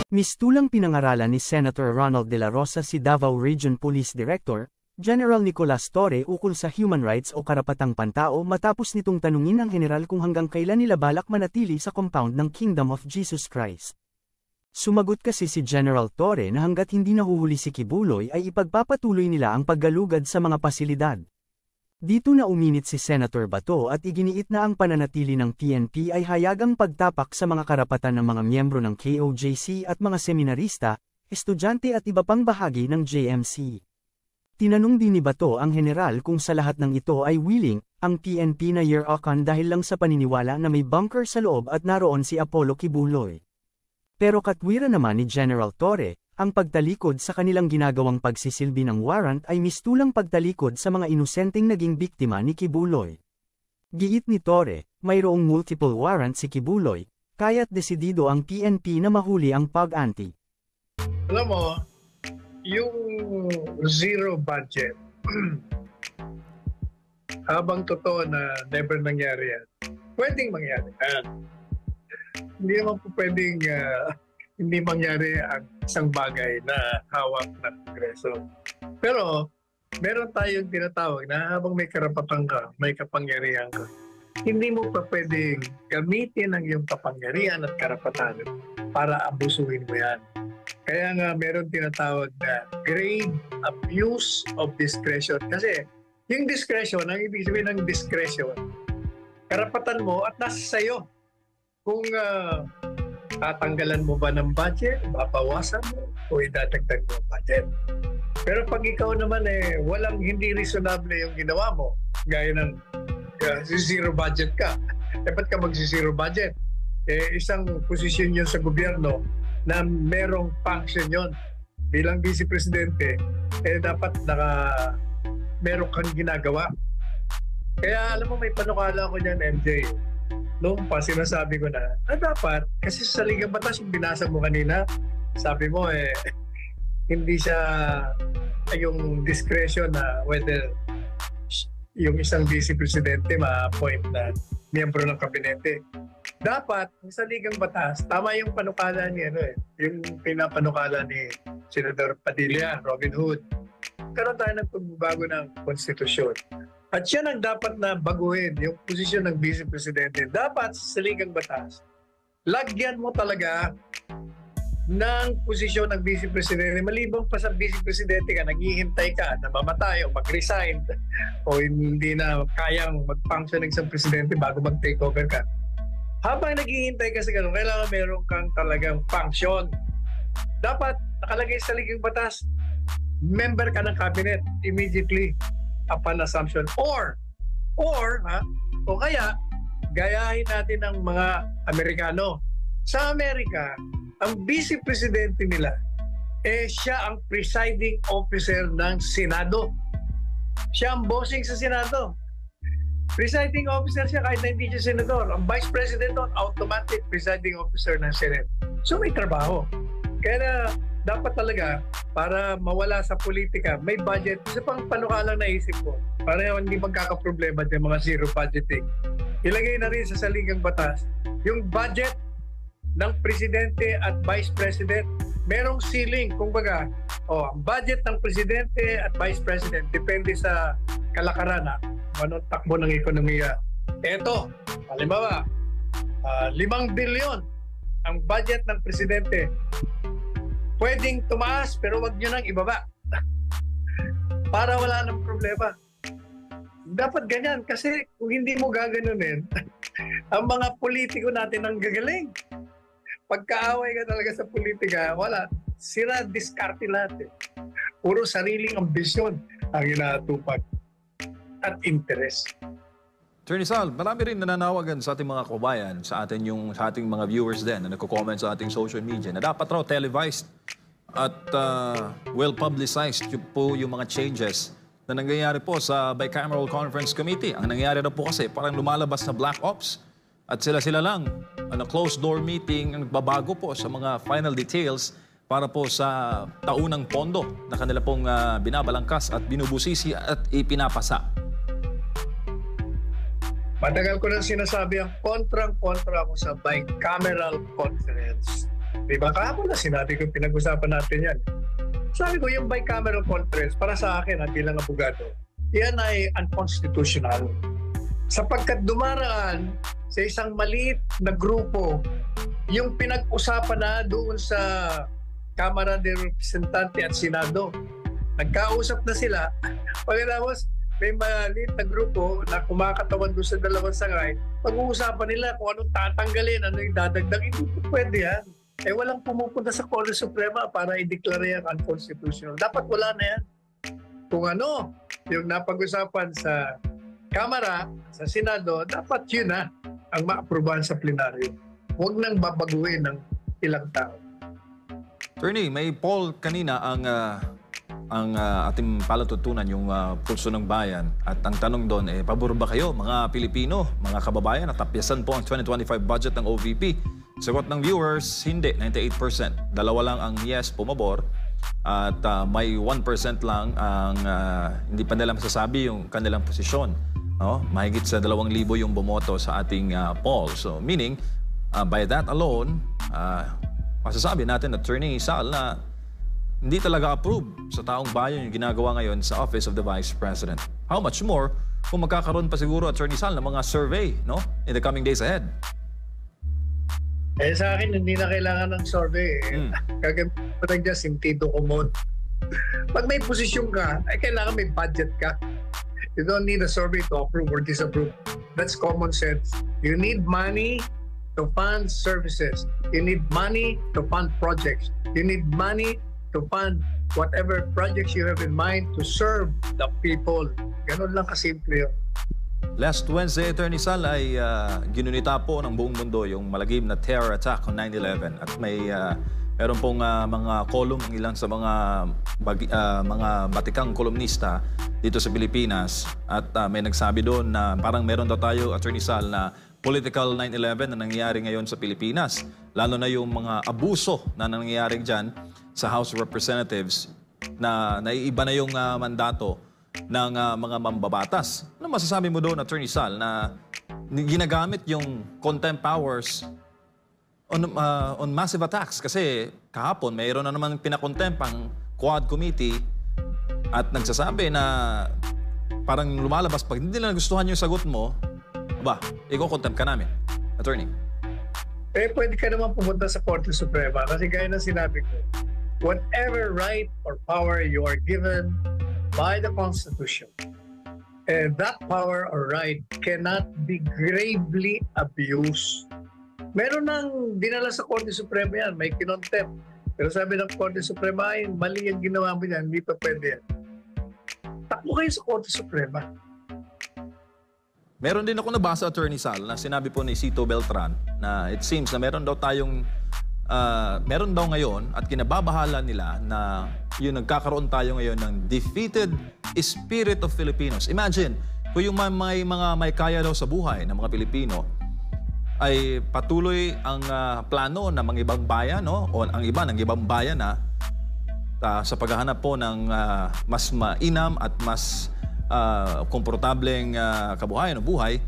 Mistulang pinangaralan ni Senator Ronald De La Rosa si Davao Region Police Director, General Nicolas Torre ukol sa human rights o karapatang pantao matapos nitong tanungin ang general kung hanggang kailan nila balak manatili sa compound ng Kingdom of Jesus Christ. Sumagot kasi si General Torre na hanggat hindi nahuhuli si Kibuloy ay ipagpapatuloy nila ang paggalugad sa mga pasilidad. Dito na uminit si Senator Bato at iginiit na ang pananatili ng PNP ay hayagang pagtapak sa mga karapatan ng mga miyembro ng KOJC at mga seminarista, estudyante at iba pang bahagi ng JMC. Tinanong din ni Bato ang general kung sa lahat ng ito ay willing ang PNP na year-akan dahil lang sa paniniwala na may bunker sa loob at naroon si Apollo Kibuloy. Pero katwiran naman ni General Torre, ang pagtalikod sa kanilang ginagawang pagsisilbi ng warrant ay mistulang pagtalikod sa mga inosenteng naging biktima ni Kibuloy. Giit ni Torre, mayroong multiple warrant si Kibuloy, kaya't desidido ang PNP na mahuli ang pag-anti. Alam mo, yung zero budget, habang totoo na never nangyari yan, pwedeng mangyari yan. Hindi naman po pwedeng hindi mangyari ang isang bagay na hawak ng Kongreso. Pero, meron tayong tinatawag na habang may karapatan ka, may kapangyarihan ka, hindi mo pa pwedeng gamitin ang iyong kapangyarihan at karapatan para abusuhin mo yan. Kaya nga meron tinatawag na grave abuse of discretion. Kasi yung discretion, ang ibig sabihin ng discretion, karapatan mo at nasa sayo. Kung tatanggalan mo ba ng budget, babawasan mo, o idadagdag mo ang budget. Pero pag ikaw naman walang hindi reasonable yung ginawa mo, gaya ng zero budget ka, ba't ka mag-zero budget? Isang posisyon yun sa gobyerno na merong function yun. Bilang Vice Presidente, dapat meron kang ginagawa. Kaya alam mo, may panukala ko dyan, MJ. Noong pa sinasabi ko na dapat, kasi sa Ligang Batas yung binasa mo kanina, sabi mo hindi siya yung discretion na whether yung isang vice presidente ma-appoint na miyembro ng kabinete. Dapat, sa Ligang Batas, tama yung panukala ni yung pinapanukala ni Senador Padilla, Robin Hood. Karoon tayo ng pagbabago ng konstitusyon. At yan ang dapat na baguhin, yung posisyon ng Vice Presidente. Dapat sa Ligang Batas, lagyan mo talaga ng posisyon ng Vice Presidente. Maliban pa sa Vice Presidente ka, naghihintay ka na mamatay o mag-resign o hindi na kayang mag-function ng isang presidente bago mag-take over ka. Habang naghihintay ka sa ganun, kailangan meron kang talagang function. Dapat nakalagay sa Ligang Batas, member ka ng cabinet immediately upon assumption or kaya gayahin natin ng mga Amerikano. Sa Amerika, ang vice presidente nila siya ang presiding officer ng Senado. Siya ang bossing sa Senado. Presiding officer siya kahit na hindi siya senador. Ang vice president doon, automatic presiding officer ng Senate. So may trabaho. Kaya dapat talaga, para mawala sa politika, may budget. Isa pang panukalang naisip ko, para hindi magkakaproblema ng mga zero budgeting. Ilagay na rin sa Saligang Batas, yung budget ng presidente at vice president, merong ceiling. Kung baga, ang budget ng presidente at vice president, depende sa kalakaran, anong takbo ng ekonomiya. Eto, halimbawa, 5 bilyon ang budget ng presidente. Pwedeng tumaas pero wag nyo nang ibaba para wala nang problema. Dapat ganyan kasi kung hindi mo gaganunin, ang mga politiko natin ang gagaling. Pagkaaway ka talaga sa politika, wala. Sira, diskarte lahat. Puro sariling ambisyon ang inaatupag at interest. Attorney Sal, marami rin nananawagan sa ating mga kabayan, sa ating mga viewers din na nagko-comment sa ating social media na dapat raw televised at well-publicized yung mga changes na nangyayari po sa Bicameral Conference Committee. Ang nangyayari na po kasi parang lumalabas na black ops at sila-sila lang closed-door meeting ang nagbabago po sa mga final details para po sa taunang pondo na kanila pong binabalangkas at binubusisi at ipinapasa. Matagal ko nang sinasabi ang kontrang-kontra ako sa bicameral conference. Di ba? Kahapon na sinabi ko, pinag-usapan natin yan. Sabi ko, yung bicameral conference, para sa akin, bilang abogado, yan ay unconstitutional. Sapagkat dumaraan sa isang maliit na grupo, yung pinag-usapan na doon sa Kamara de Representante at Senado. Nagkausap na sila. Pagkatapos, may maliit na grupo na kumakatawan doon sa dalawang sangay, pag-uusapan nila kung anong tatanggalin, ano yung dadagdag. Hindi po pwede yan. Walang pumupunta sa Korte Suprema para i-declare yan unconstitutional. Dapat wala na yan. Kung ano, yung napag-usapan sa Kamara, sa Senado, dapat yun na ang ma-aprobahan sa plenaryo. Huwag nang babaguhin ng ilang tao. Attorney, may poll kanina ang ating palatutunan, yung pulso ng bayan. At ang tanong doon, pabor ba kayo, mga Pilipino, mga kababayan, at tapyasan po ang 2025 budget ng OVP? Sagot ng viewers, hindi, 98%. Dalawa lang ang yes, pumabor. At may 1% lang ang hindi pa nila masasabi yung kanilang posisyon. No? Mahigit sa 2,000 yung bumoto sa ating poll. So, meaning, by that alone, masasabi natin, Attorney Sal, na hindi talaga approve sa taong bayan yung ginagawa ngayon sa Office of the Vice President. How much more kung magkakaroon pa siguro, Attorney Sal, ng mga survey, no, in the coming days ahead? Sa akin, hindi na kailangan ng survey. Kagamitin mo lang dyan, sentido común. Pag may posisyon ka, kailangan may budget ka. You don't need a survey to approve or disapprove. That's common sense. You need money to fund services. You need money to fund projects. You need money to fund whatever projects you have in mind to serve the people. Ganun lang kasimple yun. Last Wednesday, Attorney Sal, ay ginunita po ng buong mundo yung malagim na terror attack on 9/11. At meron pong mga column, ang ilan sa mga batikang kolumnista dito sa Pilipinas. At may nagsabi doon na parang meron daw tayo, Attorney Sal, na political 9/11 na nangyayari ngayon sa Pilipinas. Lalo na yung mga abuso na nangyayari dyan sa House of Representatives na naiiba na yung mandato ng mga mambabatas. Ano masasabi mo doon, Attorney Sal, na ginagamit yung contempt powers on massive attacks? Kasi kahapon, mayroon na naman pinakontempt ang Quad Committee at nagsasabi na parang lumalabas, pag hindi nila nagustuhan yung sagot mo, i-contempt ka namin, Attorney. Pwede ka naman pumunta sa Korte Suprema kasi gaya ng sinabi ko, whatever right or power you are given by the Constitution, that power or right cannot be gravely abused. Meron nang dinala sa Korte Suprema yan, may kinontempt. Pero sabi ng Korte Suprema, ay mali yung ginawa mo yan, hindi pa pwede yan. Takbo kayo sa Korte Suprema. Meron din ako nabasa, Attorney Sal, na sinabi po ni Cito Beltran na it seems na meron daw ngayon at kinababahala nila na yung nagkakaroon tayo ngayon ng defeated spirit of Filipinos. Imagine, kung yung may kaya daw sa buhay ng mga Pilipino ay patuloy ang plano ng mga ibang bayan, no? O ang iba ng ibang bayan na sa paghahanap po ng mas mainam at mas komportableng kabuhayan o buhay,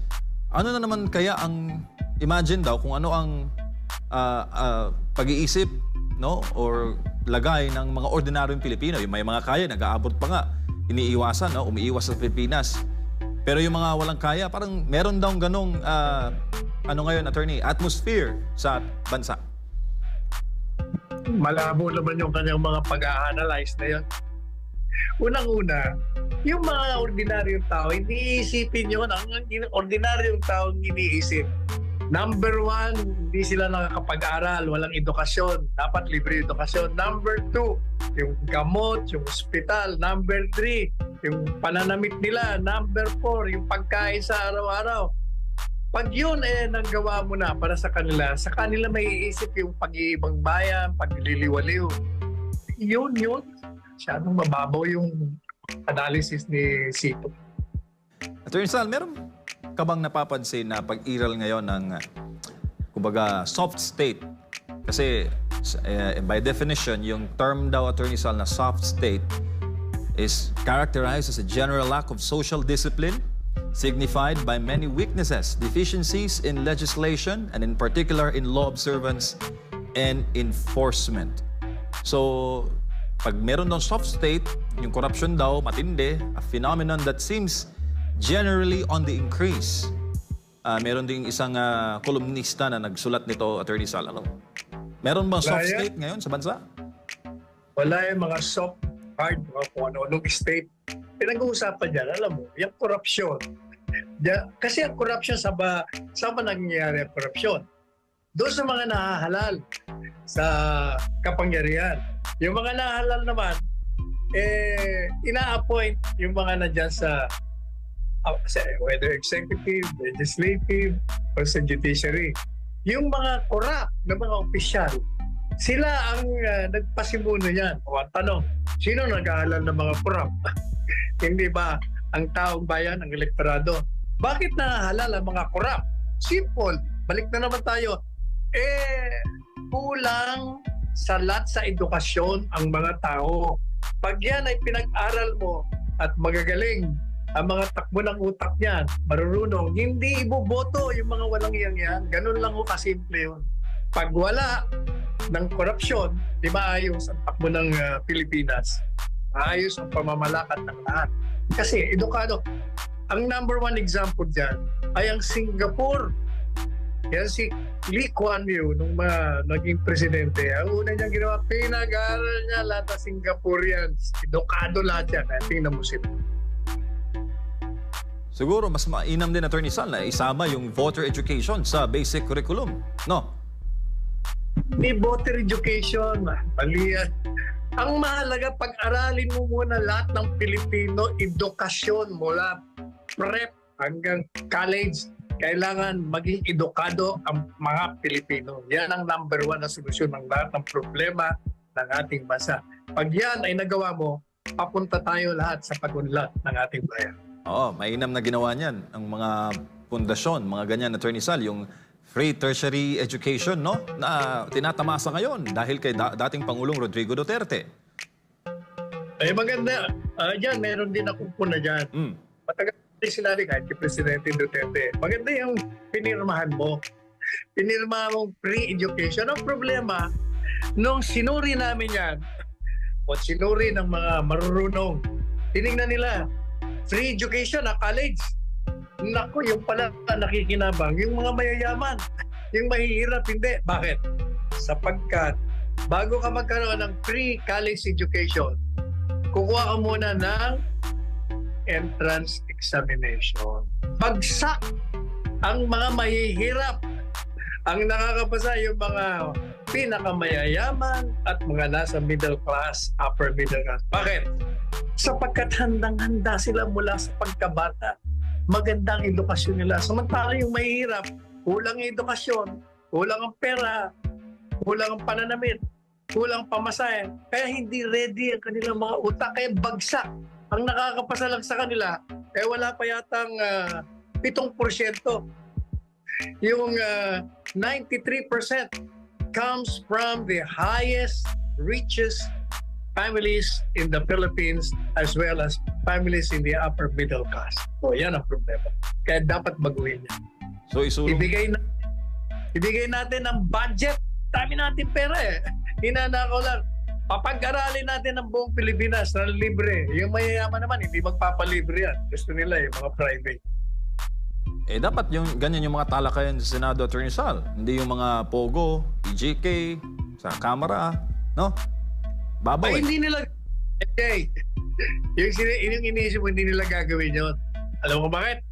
ano na naman kaya ang imagine daw kung ano ang pag-iisip, no, or lagay ng mga ordinaryong Pilipino. Yung may mga kaya, nag-aabot pa nga, iniiwasan, no, umiiwas sa Pilipinas. Pero yung mga walang kaya, parang meron daw ganong ngayon, Attorney, atmosphere sa bansa. Malabo naman yung kanyang mga pag-a-analyze na yun. Unang-una, yung mga ordinaryong tao, hindi iisipin yun. Ang ordinaryong tao iniisip. Number 1, hindi sila nakakapag-aral, walang edukasyon. Dapat libre edukasyon. Number 2, yung gamot, yung ospital. Number 3, yung pananamit nila. Number 4, yung pagkain sa araw-araw. Pag yun nanggawa mo na para sa kanila may iisip yung pag-iibang bayan, pagliliwaliw. Yun. Masyadong mababaw yung analysis ni Cito. Attorney Sal, meron ka bang napapansin na pag-iral ngayon ng kumbaga soft state? Kasi by definition, yung term daw, Attorney Sal, na soft state is characterized as a general lack of social discipline signified by many weaknesses, deficiencies in legislation, and in particular in law observance and enforcement. So, pag meron ng soft state, yung corruption daw matindi, a phenomenon that seems generally on the increase. Meron ding isang kolumnista na nagsulat nito, Attorney Sal. Ano? Meron bang soft state ngayon sa bansa? Wala yung mga soft, hard, mga kung ano-anong state. Pinag-uusapan dyan, alam mo, yung korupsyon. Kasi ang korupsyon, saan ba nangyayari ang korupsyon? Doon sa mga nahahalal sa kapangyarihan. Yung mga nahahalal naman, ina-appoint yung mga nandyan sa whether executive, legislative, or sa judiciary. Yung mga corrupt na mga opisyal, sila ang nagpasimuno yan. O ang tanong, sino nag-aalala ng mga corrupt? Hindi ba ang taong bayan, ang elektorado? Bakit nahalal ang mga corrupt? Simple. Balik na naman tayo. Kulang sa lahat sa edukasyon ang mga tao. Pag yan ay pinag-aral mo at magagaling ang mga takbo ng utak niyan, marurunong, hindi iboboto yung mga walang iyang yan. Ganun lang ho kasimple yun. Pag wala ng korupsyon, di ba ayos ang takbo ng Pilipinas? Ayos ang pamamalakad ng lahat. Kasi edukado. Ang number one example dyan ay ang Singapore. Yan si Lee Kuan Yew, nung naging presidente, ang una niyang ginawa, pinag-aaral niya lahat ng Singaporeans. Edukado lahat yan. Tingnan mo sila. Siguro mas mainam din, Attorney Sal, na isama yung voter education sa basic curriculum, no? May voter education, mali yan. Ang mahalaga, pag-aralin mo muna lahat ng Pilipino, edukasyon mula prep hanggang college. Kailangan maging edukado ang mga Pilipino. Yan ang number one na solusyon ng lahat ng problema ng ating bansa. Pag yan ay nagawa mo, papunta tayo lahat sa pag-unlad ng ating bayan. Oo, mainam na ginawa niyan ang mga pundasyon, mga ganyan, Attorney Sal, yung free tertiary education, no? Na tinatamasa ngayon dahil kay dating Pangulong Rodrigo Duterte. Ay maganda. Diyan, meron din akong puna dyan. Matagal din sinabi kahit kay Presidente Duterte. Maganda yung pinirmahan mo. Pinirmahan mong free education. Ang problema, nung sinuri namin yan, o sinuri ng mga marurunong, tinignan nila, free education na college. Naku, yung pala nakikinabang, yung mga mayayaman, yung mahihirap, hindi. Bakit? Sapagkat bago ka magkaroon ng free college education, kukuha ka muna ng entrance examination. Bagsak ang mga mahihirap. Ang nakakapasa yung mga pinakamayayaman at mga nasa middle class, upper middle class. Bakit? Sapagkat handang-handa sila mula sa pagkabata. Magandang edukasyon nila. Samantala yung mahihirap, kulang ang edukasyon, kulang ang pera, kulang ang pananamit, kulang pamasahe. Kaya hindi ready ang kanilang mga utak. Kaya bagsak. Ang nakakapasa lang sa kanila, wala pa yatang 7%. Yung 93% comes from the highest, richest families in the Philippines as well as families in the upper middle class. So yan ang problema. Kaya dapat baguhin yan. So Ibigay natin ang budget. Dami natin pera Hinanakaw lang. Papag-aralin natin ang buong Pilipinas na libre. Yung mayayaman naman, hindi magpapalibre yan. Gusto nila yung mga private. Dapat ganyan yung mga talakayan sa Senado, Attorney Sal. Hindi yung mga POGO, EJK, sa Kamara, no? Babaw. Ay, hindi nila... yung iniisip mo, hindi nila gagawin yun. Alam mo bakit?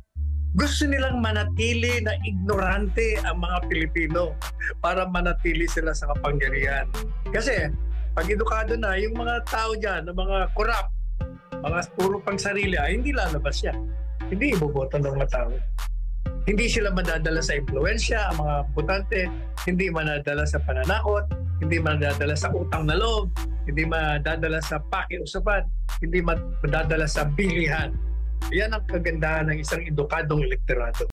Gusto nilang manatili na ignorante ang mga Pilipino para manatili sila sa kapangyarihan. Kasi, pag edukado na, yung mga tao dyan, mga corrupt, mga puro pang sarili, hindi lalabas yan. Hindi iboboto ng mga tao. Hindi sila madadala sa impluensya, ang mga botante, hindi madadala sa pananakot, hindi madadala sa utang na loob, hindi madadala sa pakiusapan, hindi madadala sa bilihan. Yan ang kagandahan ng isang edukadong elektorado.